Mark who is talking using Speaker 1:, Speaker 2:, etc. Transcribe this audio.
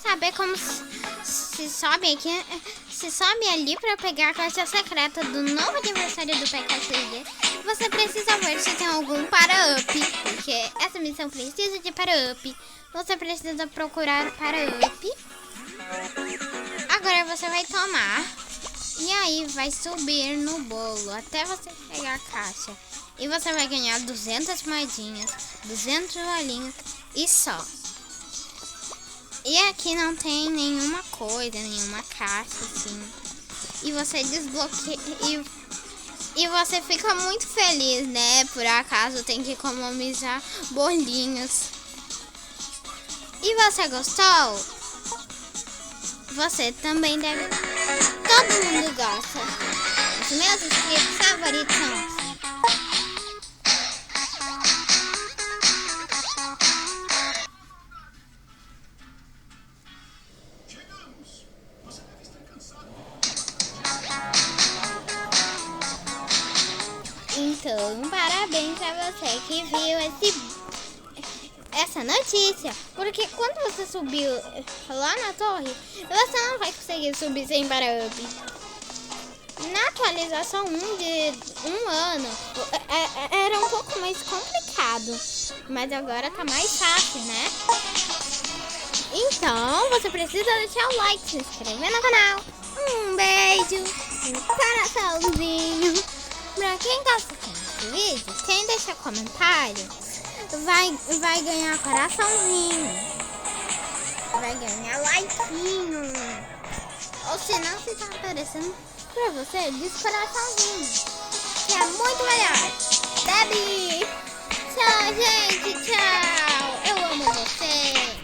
Speaker 1: Saber como se sobe aqui, se sobe ali para pegar a caixa secreta do novo aniversário do PKXD, você precisa ver se tem algum para-up, porque essa missão precisa de para-up. Você precisa procurar para-up. Agora você vai tomar e aí vai subir no bolo até você pegar a caixa. E você vai ganhar 200 moedinhas, 200 olhinhos e só. E aqui não tem nenhuma coisa, nenhuma caixa assim. E você desbloqueia e você fica muito feliz, né? Por acaso tem que economizar bolinhos. E você gostou? Você também deve. Todo mundo gosta. Os meus inscritos favoritos são. Então, parabéns a você que viu essa notícia. Porque quando você subiu lá na torre, você não vai conseguir subir sem para-up. Na atualização 1 de um ano, era um pouco mais complicado. Mas agora tá mais fácil, né? Então, você precisa deixar o like, se inscrever no canal. Um beijo, um coraçãozinho. Pra quem gosta desse vídeo, quem deixar comentário vai ganhar coraçãozinho, vai ganhar likezinho, ou se não, se tá aparecendo pra você, diz coraçãozinho, que é muito melhor. Debbie, tchau gente, tchau, eu amo você.